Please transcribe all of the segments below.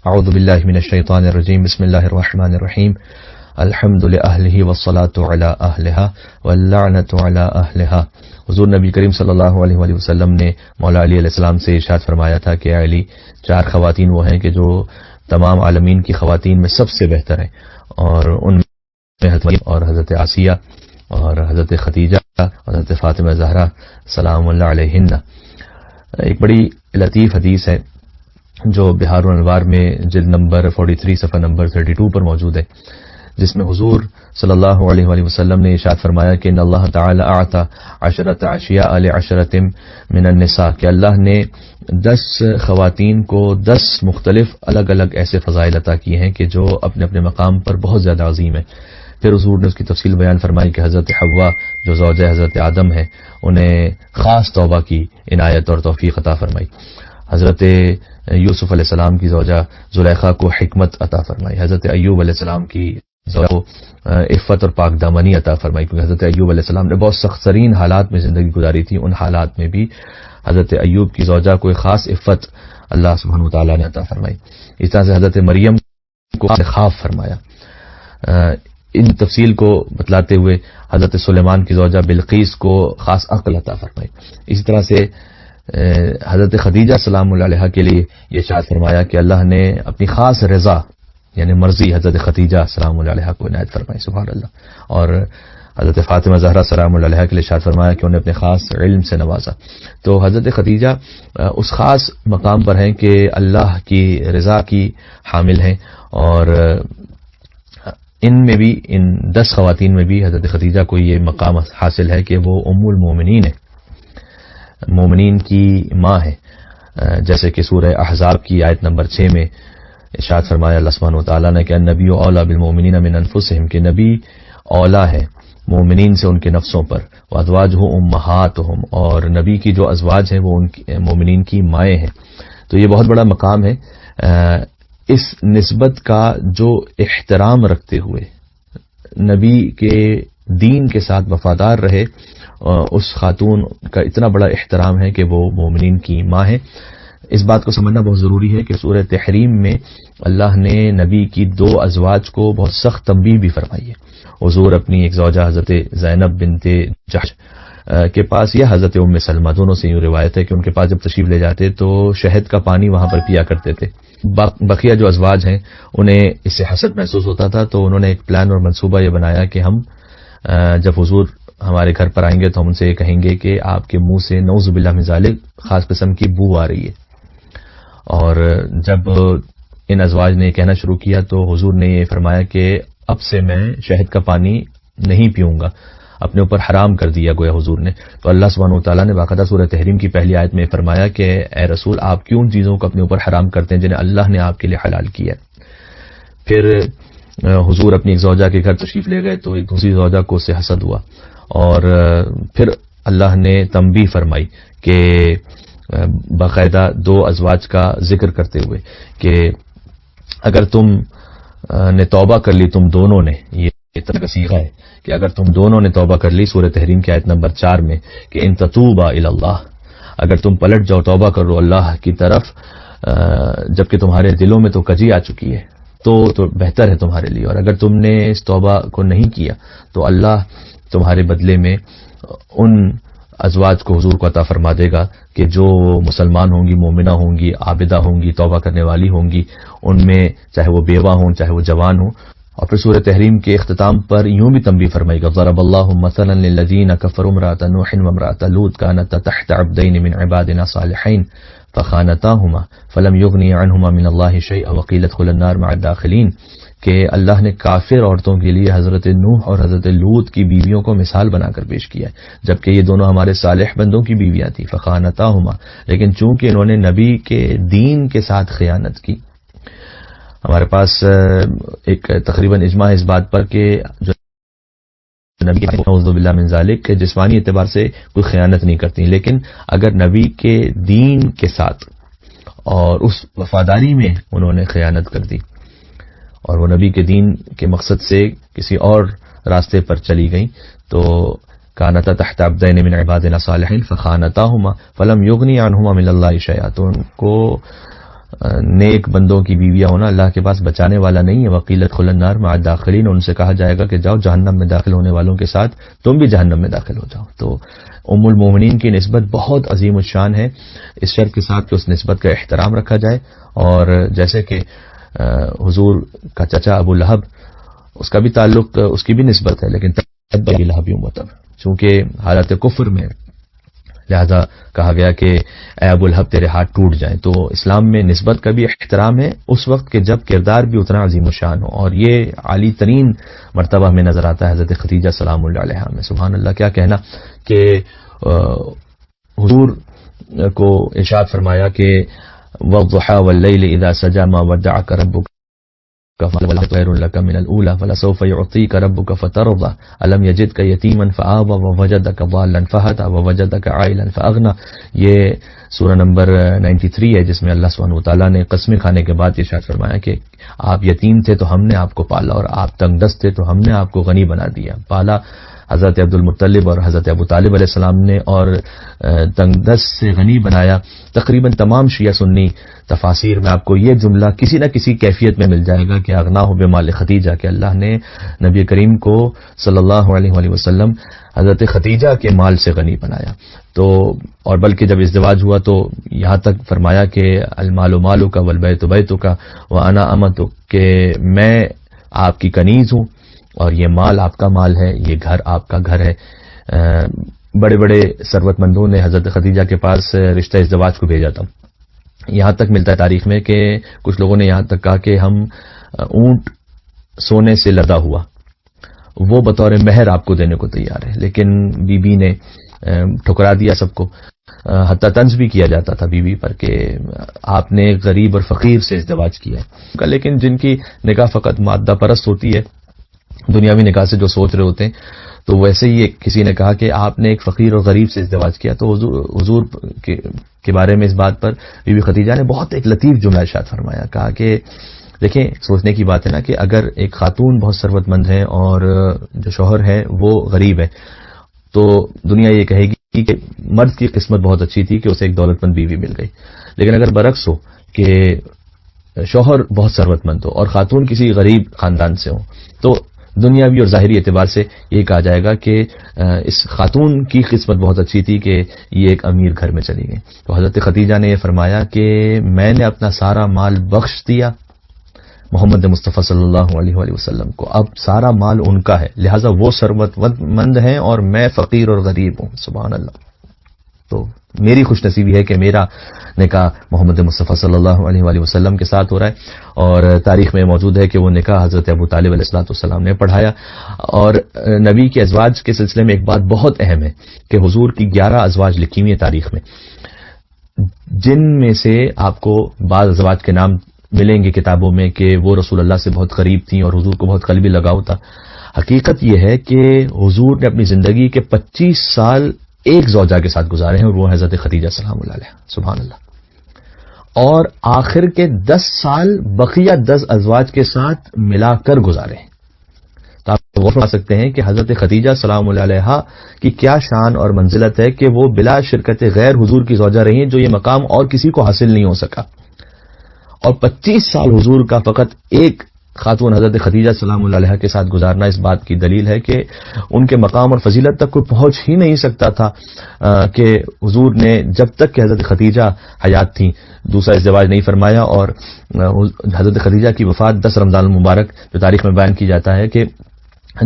اعوذ باللہ من الشیطان الرجیم بسم اللہ الرحمن الرحیم الحمد للہ والصلاة علی اہلہا واللعنۃ علی اہلہا۔ حضور نبی کریم صلی اللہ علیہ وآلہ وسلم نے مولا علی علیہ السلام سے ارشاد فرمایا تھا کہ علی، 4 خواتین وہ ہیں کہ جو تمام عالمین کی خواتین میں سب سے بہتر ہیں، اور ان میں حضرت مریم اور حضرت آسیہ اور حضرت خدیجہ اور حضرت فاطمہ زہرا سلام اللہ علیہن۔ ایک بڑی لطیف حدیث ہے جو بہار الانوار میں جلد نمبر 43 صفحہ نمبر 32 پر موجود ہے، جس میں حضور صلی اللہ علیہ وآلہ وسلم نے ارشاد فرمایا کہ ان اللہ تعالی اعطى 10 اشیاء ل10 من النساء، کہ اللہ نے 10 خواتین کو 10 مختلف الگ الگ ایسے فضائل عطا کیے ہیں کہ جو اپنے اپنے مقام پر بہت زیادہ عظیم ہیں۔ پھر حضور نے اس کی تفصیل بیان فرمائی کہ حضرت حوا جو زوجہ حضرت آدم ہے، انہیں خاص توبہ کی عنایت اور توفیق عطا فرمائی۔ حضرت یوسف علیہ السلام کی زوجہ زلیخا کو حکمت عطا فرمائی۔ حضرت ایوب علیہ السلام کی زوجہ کو عفت اور پاک دامنی عطا فرمائی، کیونکہ حضرت ایوب علیہ السلام نے بہت سخت ترین حالات میں زندگی گزاری تھی، ان حالات میں بھی حضرت ایوب کی زوجہ کو ایک خاص عفت اللہ سبحانہ وتعالی نے عطا فرمائی۔ اس طرح سے حضرت مریم کو خواب فرمایا۔ ان تفصیل کو بتلاتے ہوئے حضرت سلیمان کی زوجہ بلقیس کو خاص عقل عطا فرمائی۔ اسی طرح سے حضرت خدیجہ سلام اللہ علیہ کے لیے یہ ارشاد فرمایا کہ اللہ نے اپنی خاص رضا یعنی مرضی حضرت خدیجہ سلام اللہ علیہ کو عنایت فرمائی، سبحان اللہ۔ اور حضرت فاطمہ زہرا سلام اللہ علیہ کے لیے ارشاد فرمایا کہ انہیں اپنے خاص علم سے نوازا۔ تو حضرت خدیجہ اس خاص مقام پر ہیں کہ اللہ کی رضا کی حامل ہیں، اور ان میں بھی ان 10 خواتین میں بھی حضرت خدیجہ کو یہ مقام حاصل ہے کہ وہ ام المومنین ہے، مومنین کی ماں ہے، جیسے کہ سورہ احزاب کی آیت نمبر 6 میں ارشاد فرمایا اللہ سبحانہ وتعالی نے کہ النبی اولا بالمؤمنین من انفسہم، کہ نبی اولا ہے مومنین سے ان کے نفسوں پر، وازواجہ امہاتہم، اور نبی کی جو ازواج ہیں وہ ان مومنین کی مائیں ہیں۔ تو یہ بہت بڑا مقام ہے۔ اس نسبت کا جو احترام رکھتے ہوئے نبی کے دین کے ساتھ وفادار رہے، اس خاتون کا اتنا بڑا احترام ہے کہ وہ مومنین کی ماں ہے۔ اس بات کو سمجھنا بہت ضروری ہے کہ سورہ تحریم میں اللہ نے نبی کی 2 ازواج کو بہت سخت تنبیہ بھی فرمائی ہے۔ حضور اپنی ایک زوجہ حضرت زینب بنت جحش کے پاس یا حضرت ام سلمہ، دونوں سے یوں روایت ہے کہ ان کے پاس جب تشریف لے جاتے تو شہد کا پانی وہاں پر پیا کرتے تھے۔ بقیہ جو ازواج ہیں انہیں اس سے حسد محسوس ہوتا تھا، تو انہوں نے ایک پلان اور منصوبہ یہ بنایا کہ ہم جب حضور ہمارے گھر پر آئیں گے تو ہم ان سے یہ کہیں گے کہ آپ کے منہ سے نعوذ باللہ من ذالک خاص قسم کی بو آ رہی ہے۔ اور جب ان ازواج نے یہ کہنا شروع کیا تو حضور نے یہ فرمایا کہ اب سے میں شہد کا پانی نہیں پیوں گا، اپنے اوپر حرام کر دیا گویا حضور نے۔ تو اللہ سبحانہ وتعالیٰ نے باقاعدہ سورہ تحریم کی پہلی آیت میں فرمایا کہ اے رسول، آپ کیوں ان چیزوں کو اپنے اوپر حرام کرتے ہیں جنہیں اللہ نے آپ کے لیے حلال کیا ہے۔ پھر حضور اپنی ایک زوجہ کے گھر تشریف لے گئے تو ایک دوسری زوجہ کو اس سے حسد ہوا، اور پھر اللہ نے تنبیہ فرمائی کہ باقاعدہ 2 ازواج کا ذکر کرتے ہوئے کہ اگر تم نے توبہ کر لی، تم دونوں نے، یہ کا صیغہ ہے کہ اگر تم دونوں نے توبہ کر لی، سورہ تحریم کی آیت نمبر 4 میں کہ ان تتوبا الی اللہ، اگر تم پلٹ جاؤ توبہ کرو اللہ کی طرف، جبکہ تمہارے دلوں میں تو کجی آ چکی ہے، تو بہتر ہے تمہارے لیے، اور اگر تم نے اس توبہ کو نہیں کیا تو اللہ تمہارے بدلے میں ان ازواج کو حضور کو عطا فرما دے گا کہ جو مسلمان ہوں گی، مومنہ ہوں گی، عابدہ ہوں گی، توبہ کرنے والی ہوں گی، ان میں چاہے وہ بیوہ ہوں چاہے وہ جوان ہوں۔ اور پھر سورہ تحریم کے اختتام پر یوں بھی تنبیہ فرمائی گا ضرب اللہ مثلا للذین کفروا امرأۃ نوح وامرأۃ لوط کانتا تحت عبدین من عبادنا صالحین فخانتاہما فلم یغنی عنہما من اللہ شیئا وقیل ادخلا النار مع الداخلین، کہ اللہ نے کافر عورتوں کے لیے حضرت نوح اور حضرت لوط کی بیویوں کو مثال بنا کر پیش کیا ہے، جبکہ یہ دونوں ہمارے صالح بندوں کی بیویاں تھیں، فخانتاہما، لیکن چونکہ انہوں نے نبی کے دین کے ساتھ خیانت کی۔ ہمارے پاس ایک تقریباً اجماع اس بات پر کہ جو نبی نعوذ باللہ من ذالک کہ جسمانی اعتبار سے کوئی خیانت نہیں کرتی، لیکن اگر نبی کے دین کے ساتھ اور اس وفاداری میں انہوں نے خیانت کر دی اور وہ نبی کے دین کے مقصد سے کسی اور راستے پر چلی گئیں تو کانتا تحت عبدین من عبادنا صالحین فخانتاہما فلم یغنی عنہما من اللہ شیئا، تو ان کو نیک بندوں کی بیویاں ہونا اللہ کے پاس بچانے والا نہیں ہے. وقیلت خل النار مع الداخلین، ان سے کہا جائے گا کہ جاؤ جہنم میں داخل ہونے والوں کے ساتھ تم بھی جہنم میں داخل ہو جاؤ. تو ام المومنین کی نسبت بہت عظیم الشان ہے، اس شرط کے ساتھ کہ اس نسبت کا احترام رکھا جائے. اور جیسے کہ حضور کا چچا ابو لہب، اس کا بھی تعلق، اس کی بھی نسبت ہے، لیکن تب لہبی مطلب چونکہ حالت کفر میں، لہذا کہا گیا کہ اے ابو لہب تیرے ہاتھ ٹوٹ جائیں. تو اسلام میں نسبت کا بھی احترام ہے اس وقت کہ جب کردار بھی اتنا عظیم الشان ہو، اور یہ عالی ترین مرتبہ میں نظر آتا ہے حضرت خدیجہ سلام اللہ علیہا میں. سبحان اللہ، کیا کہنا کہ حضور کو ارشاد فرمایا کہ والضحى والليل اذا سجى ما ودعك ربك خير لك من الاولى فلسوف يعطيك ربك فترضى الم يجدك يتيما فآوى ووجدك ضالا فهدى ووجدك عائلا فاغنى. یہ سورہ نمبر 93 ہے، جس میں اللہ سبحانہ وتعالیٰ نے قسمیں کھانے کے بعد ارشاد فرمایا کہ آپ یتیم تھے تو ہم نے آپ کو پالا، اور آپ تنگ دست تھے تو ہم نے آپ کو غنی بنا دیا. پالا حضرت عبد المطلب اور حضرت ابو طالب علیہ السلام نے، اور تنگ دست سے غنی بنایا. تقریباً تمام شیعہ سنی تفاسیر میں آپ کو یہ جملہ کسی نہ کسی کیفیت میں مل جائے گا کہ اغناہ بمال خدیجہ، کہ اللہ نے نبی کریم کو صلی اللہ علیہ وآلہ وسلم حضرت خدیجہ کے مال سے غنی بنایا. تو اور بلکہ جب ازدواج ہوا تو یہاں تک فرمایا کہ المال مالک والبیت بیتک وانا امتک، کہ میں آپ کی کنیز ہوں اور یہ مال آپ کا مال ہے، یہ گھر آپ کا گھر ہے. بڑے بڑے ثروت مندوں نے حضرت خدیجہ کے پاس رشتہ ازدواج کو بھیجا تھا. یہاں تک ملتا ہے تاریخ میں کہ کچھ لوگوں نے یہاں تک کہا کہ ہم اونٹ سونے سے لدا ہوا وہ بطور مہر آپ کو دینے کو تیار ہے، لیکن بی بی نے ٹھکرا دیا سب کو. حتیٰ طنز بھی کیا جاتا تھا بی بی پر کہ آپ نے غریب اور فقیر سے ازدواج کیا ہے. لیکن جن کی نکاح فقط مادہ پرست ہوتی ہے، دنیاوی نکاح سے جو سوچ رہے ہوتے ہیں، تو ویسے ہی کسی نے کہا کہ آپ نے ایک فقیر اور غریب سے ازدواج کیا. تو حضور کے بارے میں اس بات پر بی بی خدیجہ نے بہت ایک لطیف جملہ ارشاد فرمایا. کہا کہ دیکھیں، سوچنے کی بات ہے نا کہ اگر ایک خاتون بہت ثروت مند ہے اور جو شوہر ہے وہ غریب ہے، تو دنیا یہ کہے گی کہ مرد کی قسمت بہت اچھی تھی کہ اسے ایک دولت مند بیوی مل گئی. لیکن اگر برعکس ہو کہ شوہر بہت ثروت مند ہو اور خاتون کسی غریب خاندان سے ہو، تو دنیاوی اور ظاہری اعتبار سے یہ کہا جائے گا کہ اس خاتون کی قسمت بہت اچھی تھی کہ یہ ایک امیر گھر میں چلی گئی. تو حضرت خدیجہ نے یہ فرمایا کہ میں نے اپنا سارا مال بخش دیا محمد مصطفیٰ صلی اللہ علیہ وآلہ وسلم کو، اب سارا مال ان کا ہے، لہٰذا وہ ثروت مند ہیں اور میں فقیر اور غریب ہوں. سبحان اللہ. تو میری خوش نصیبی ہے کہ میرا نکاح محمد مصطفیٰ صلی اللہ علیہ وآلہ وسلم کے ساتھ ہو رہا ہے، اور تاریخ میں موجود ہے کہ وہ نکاح حضرت ابو طالب علیہ السلام نے پڑھایا. اور نبی کے ازواج کے سلسلے میں ایک بات بہت اہم ہے کہ حضور کی 11 ازواج لکھی ہوئی ہیں تاریخ میں، جن میں سے آپ کو بعض ازواج کے نام ملیں گے کتابوں میں کہ وہ رسول اللہ سے بہت قریب تھیں اور حضور کو بہت قلبی لگاؤ تھا. حقیقت یہ ہے کہ حضور نے اپنی زندگی کے 25 سال ایک زوجہ کے ساتھ گزارے ہیں، اور وہ حضرت خدیجہ سلام اللہ علیہ. سبحان اللہ. اور آخر کے 10 سال بقیہ 10 ازواج کے ساتھ ملا کر گزارے ہیں. تو آپ غور فرما سکتے ہیں کہ حضرت خدیجہ سلام اللہ علیہ کی کیا شان اور منزلت ہے کہ وہ بلا شرکت غیر حضور کی زوجہ رہی ہیں، جو یہ مقام اور کسی کو حاصل نہیں ہو سکا. اور 25 سال حضور کا فقط ایک خاتون حضرت خدیجہ سلام اللہ علیہ کے ساتھ گزارنا اس بات کی دلیل ہے کہ ان کے مقام اور فضیلت تک کوئی پہنچ ہی نہیں سکتا تھا کہ حضور نے جب تک کہ حضرت خدیجہ حیات تھیں دوسرا ازدواج نہیں فرمایا. اور حضرت خدیجہ کی وفات 10 رمضان المبارک جو تاریخ میں بیان کی جاتا ہے کہ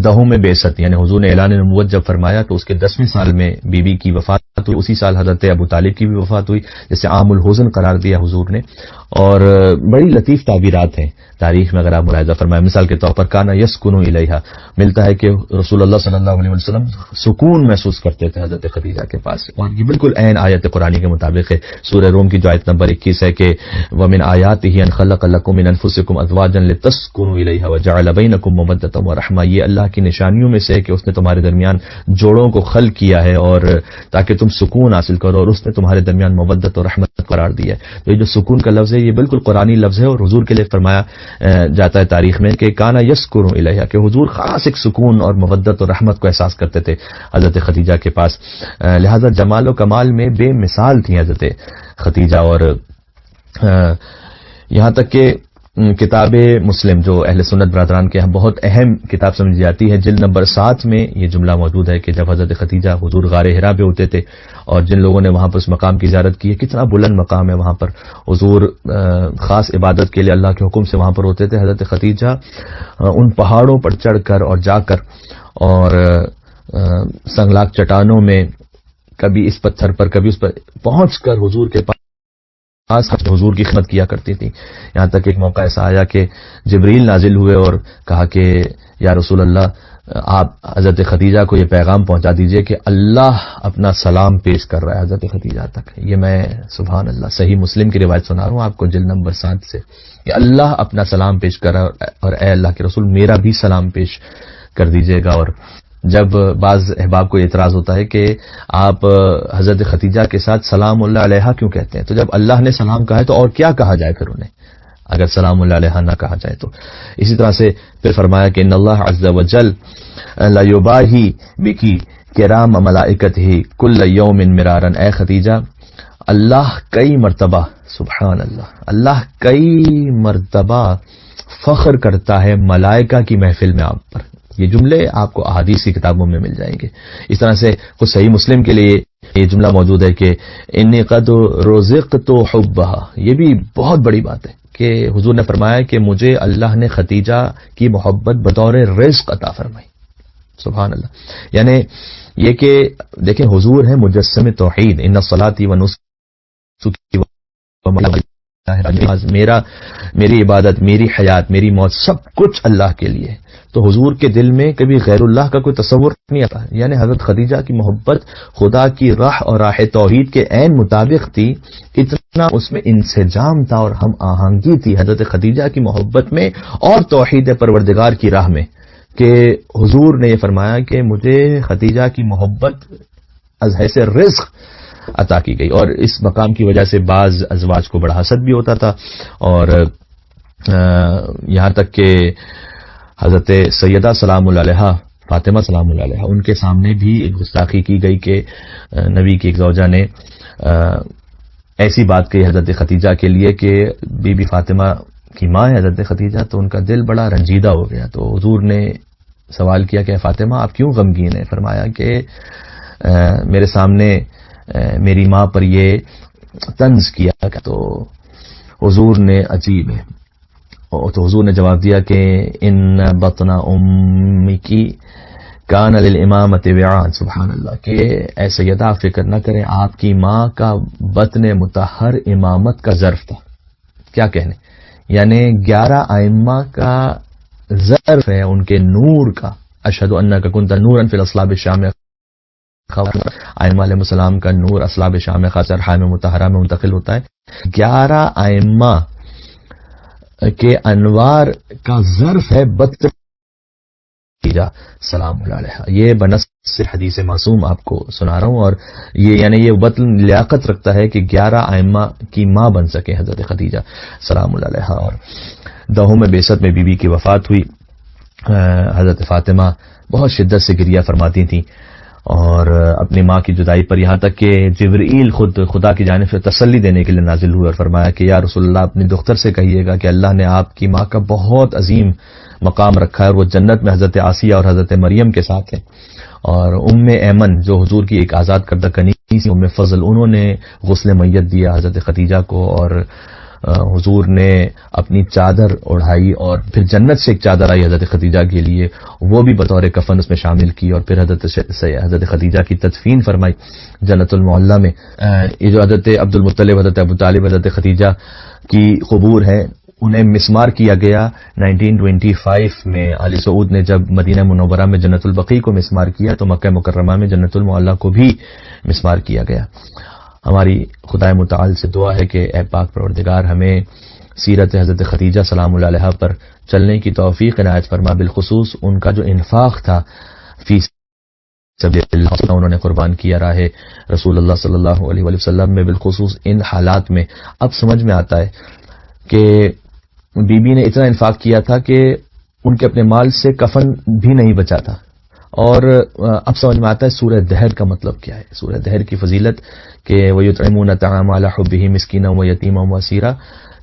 10 میں بعثت، یعنی حضور نے اعلان نبوت جب فرمایا تو اس کے 10ویں سال میں بی بی کی وفات ہوئی. اسی سال حضرت ابو طالب کی بھی وفات ہوئی، جسے عام الحزن قرار دیا حضور نے. اور بڑی لطیف تعبیرات ہیں تاریخ میں، اگر آپ ملاحظہ فرمائیں. مثال کے طور پر کانا یسکنو الیہا، ملتا ہے کہ رسول اللہ صلی اللہ علیہ وسلم سکون محسوس کرتے تھے حضرت خدیجہ کے پاس. اور یہ بالکل عین آیت قرآنی کے مطابق ہے. سورہ روم کی جو آیت نمبر 21 ہے کہ وَمِنْ آیَاتِهِ أَنْ خَلَقَ لَكُم مِّنْ أَنفُسِكُمْ أَزْوَاجًا لِتَسْكُنُوا إِلَيْهَا وَجَعَلَ بَيْنَكُم مَّوَدَّةً وَرَحْمَةً. یہ اللہ کی نشانیوں میں سے ہے کہ اس نے تمہارے درمیان جوڑوں کو خلق کیا ہے اور تاکہ تم سکون حاصل کرو، اور اس نے تمہارے درمیان مودت اور رحمت قرار دیا ہے. تو یہ جو سکون کا لفظ ہے یہ بالکل قرآنی لفظ ہے، اور حضور کے لیے فرمایا جاتا ہے تاریخ میں کہ کانا یسکنو الیہا، کہ حضور خاص ایک سکون اور مودت اور رحمت کو احساس کرتے تھے حضرت خدیجہ کے پاس. لہذا جمال و کمال میں بے مثال تھیں حضرت خدیجہ. اور یہاں تک کہ کتاب مسلم جو اہل سنت برادران کے یہاں بہت اہم کتاب سمجھی جاتی ہے، جلد نمبر 7 میں یہ جملہ موجود ہے کہ جب حضرت خدیجہ حضور غار حرا پہ ہوتے تھے اور جن لوگوں نے وہاں پر اس مقام کی زیارت کی ہے، کتنا بلند مقام ہے وہاں پر، حضور خاص عبادت کے لیے اللہ کے حکم سے وہاں پر ہوتے تھے، حضرت خدیجہ ان پہاڑوں پر چڑھ کر اور جا کر اور سنگلاق چٹانوں میں کبھی اس پتھر پر کبھی اس پر پہنچ کر حضور کے پاس حضور کی خدمت کیا کرتی تھی. یہاں تک ایک موقع ایسا آیا کہ جبریل نازل ہوئے اور کہا کہ یا رسول اللہ آپ حضرت خدیجہ کو یہ پیغام پہنچا دیجئے کہ اللہ اپنا سلام پیش کر رہا ہے حضرت خدیجہ تک. یہ میں سبحان اللہ صحیح مسلم کی روایت سنا رہا ہوں آپ کو جلد نمبر 7 سے کہ اللہ اپنا سلام پیش کر رہا ہے اور اے اللہ کے رسول میرا بھی سلام پیش کر دیجئے گا. اور جب بعض احباب کو اعتراض ہوتا ہے کہ آپ حضرت خدیجہ کے ساتھ سلام اللہ علیہا کیوں کہتے ہیں، تو جب اللہ نے سلام کہا ہے تو اور کیا کہا جائے پھر انہیں، اگر سلام اللہ علیہا نہ کہا جائے تو. اسی طرح سے پھر فرمایا کہ ان اللہ عز وجل لا یباہی بکی کرام ملائکتہ کل یوم مرارا، اے خدیجہ اللہ کئی مرتبہ، سبحان اللہ کئی مرتبہ فخر کرتا ہے ملائکہ کی محفل میں آپ پر. یہ جملے آپ کو احادیث کی کتابوں میں مل جائیں گے. اس طرح سے خود صحیح مسلم کے لیے یہ جملہ موجود ہے کہ انی قد رزقت حبھا. یہ بھی بہت بڑی بات ہے کہ حضور نے فرمایا کہ مجھے اللہ نے خدیجہ کی محبت بطور رزق عطا فرمائی. سبحان اللہ. یعنی یہ کہ دیکھیں حضور ہیں مجسم توحید، ان صلاتی و نسکی میری عبادت، میری حیات، میری موت سب کچھ اللہ کے لیے. تو حضور کے دل میں کبھی غیر اللہ کا کوئی تصور نہیں آتا. یعنی حضرت خدیجہ کی محبت خدا کی راہ اور راہ توحید کے عین مطابق تھی، اتنا اس میں انسجام تھا اور ہم آہنگی تھی حضرت خدیجہ کی محبت میں اور توحید پروردگار کی راہ میں کہ حضور نے یہ فرمایا کہ مجھے خدیجہ کی محبت از حیث رزق عطا کی گئی. اور اس مقام کی وجہ سے بعض ازواج کو بڑا حسد بھی ہوتا تھا اور یہاں تک کہ حضرت سیدہ سلام اللہ علیہا فاطمہ سلام اللہ علیہا ان کے سامنے بھی ایک گستاخی کی گئی کہ نبی کی ایک زوجہ نے ایسی بات کہی حضرت خدیجہ کے لیے کہ بی بی فاطمہ کی ماں ہے حضرت خدیجہ، تو ان کا دل بڑا رنجیدہ ہو گیا. تو حضور نے سوال کیا کہ فاطمہ آپ کیوں غمگین ہیں؟ فرمایا کہ میرے سامنے میری ماں پر یہ طنز کیا. تو حضور نے عجیب ہے، تو حضور نے جواب دیا کہ ان بطن امکی کان للامامۃ وعاء. سبحان اللہ. کہ اے سیدہ آپ فکر نہ کریں، آپ کی ماں کا بطن مطہر امامت کا ظرف تھا. کیا کہنے، یعنی 11 ائمہ کا ظرف ہے ان کے نور کا. اشہد انک کنت نورا فی الاصلاب الشام، ائمہ علیہ السلام کا نور اصلاب شام خاص ارحام مطہرہ میں منتقل ہوتا ہے. 11 ائمہ کے انوار کا ظرف ہے بطن سلام اللہ علیہ. یہ بنص حدیث معصوم آپ کو سنا رہا ہوں، اور یہ یعنی یہ بطن لیاقت رکھتا ہے کہ 11 ائمہ کی ماں بن سکے حضرت خدیجہ سلام اللہ علیہ. اور دہوم بعثت میں بی بی کی وفات ہوئی. حضرت فاطمہ بہت شدت سے گریہ فرماتی تھیں اور اپنی ماں کی جدائی پر، یہاں تک کہ جبرائیل خود خدا کی جانب سے تسلی دینے کے لیے نازل ہوئے اور فرمایا کہ یا رسول اللہ اپنی دختر سے کہیے گا کہ اللہ نے آپ کی ماں کا بہت عظیم مقام رکھا ہے اور وہ جنت میں حضرت آسیہ اور حضرت مریم کے ساتھ ہے. اور ام ایمن جو حضور کی ایک آزاد کردہ کنیز ام فضل، انہوں نے غسل میت دیا حضرت خدیجہ کو اور حضور نے اپنی چادر اڑھائی اور پھر جنت سے ایک چادر آئی حضرت خدیجہ کے لیے، وہ بھی بطور کفن اس میں شامل کی اور پھر حضرت خدیجہ کی تدفین فرمائی جنت المعلی میں. یہ جو حضرت عبد المطلب، حضرت ابو طالب، حضرت خدیجہ کی قبور ہیں، انہیں مسمار کیا گیا 1925 میں. علی سعود نے جب مدینہ منورہ میں جنت البقیع کو مسمار کیا تو مکہ مکرمہ میں جنت المعلی کو بھی مسمار کیا گیا. ہماری خدائے متعال سے دعا ہے کہ اے پاک پروردگار ہمیں سیرت حضرت خدیجہ سلام اللہ علیہ پر چلنے کی توفیق عنایت فرما. بالخصوص ان کا جو انفاق تھا فی سبیل اللہ، انہوں نے قربان کیا راہ رسول اللہ صلی اللہ علیہ وآلہ وسلم میں. بالخصوص ان حالات میں اب سمجھ میں آتا ہے کہ بی بی نے اتنا انفاق کیا تھا کہ ان کے اپنے مال سے کفن بھی نہیں بچا تھا. اور اب سمجھ میں آتا ہے سورہ دہر کا مطلب کیا ہے، سورہ دہر کی فضیلت کہ وَيُطْعِمُونَ الطَّعَامَ عَلَىٰ حُبِّهِ مِسْكِينًا وَيَتِيمًا وَأَسِيرًا،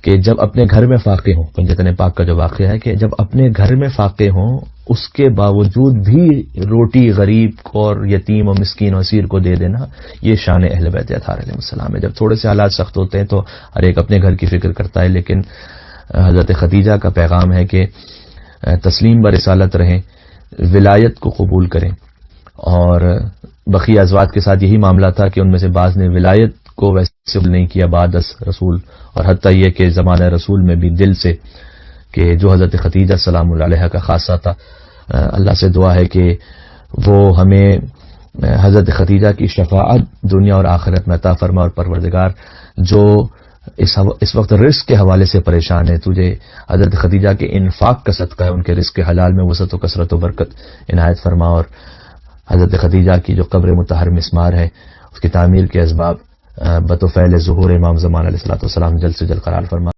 کہ جب اپنے گھر میں فاقے ہوں، کنجتن پاک کا جو واقعہ ہے کہ جب اپنے گھر میں فاقے ہوں اس کے باوجود بھی روٹی غریب کو اور یتیم اور مسکین اور اسیر کو دے دینا، یہ شان اہل بیت اطہار علیہ السلام ہے. جب تھوڑے سے حالات سخت ہوتے ہیں تو ہر ایک اپنے گھر کی فکر کرتا ہے، لیکن حضرت خدیجہ کا پیغام ہے کہ تسلیم برسالت رہیں، ولایت کو قبول کریں. اور بقیہ ازواج کے ساتھ یہی معاملہ تھا کہ ان میں سے بعض نے ولایت کو ویسے نہیں کیا بعد از رسول، اور حتیٰ یہ کہ زمانہ رسول میں بھی دل سے، کہ جو حضرت خدیجہ سلام اللہ علیہ کا خاصہ تھا. اللہ سے دعا ہے کہ وہ ہمیں حضرت خدیجہ کی شفاعت دنیا اور آخرت میں عطا فرما. اور پروردگار جو اس وقت رزق کے حوالے سے پریشان ہے، تجھے حضرت خدیجہ کے انفاق کا صدقہ ہے، ان کے رزق کے حلال میں وسعت و کثرت و برکت عنایت فرما. اور حضرت خدیجہ کی جو قبر مطہر مسمار ہے اس کی تعمیر کے اسباب بطفیل ظہور امام زمان علیہ الصلوۃ والسلام جلد سے جلد قرار فرما.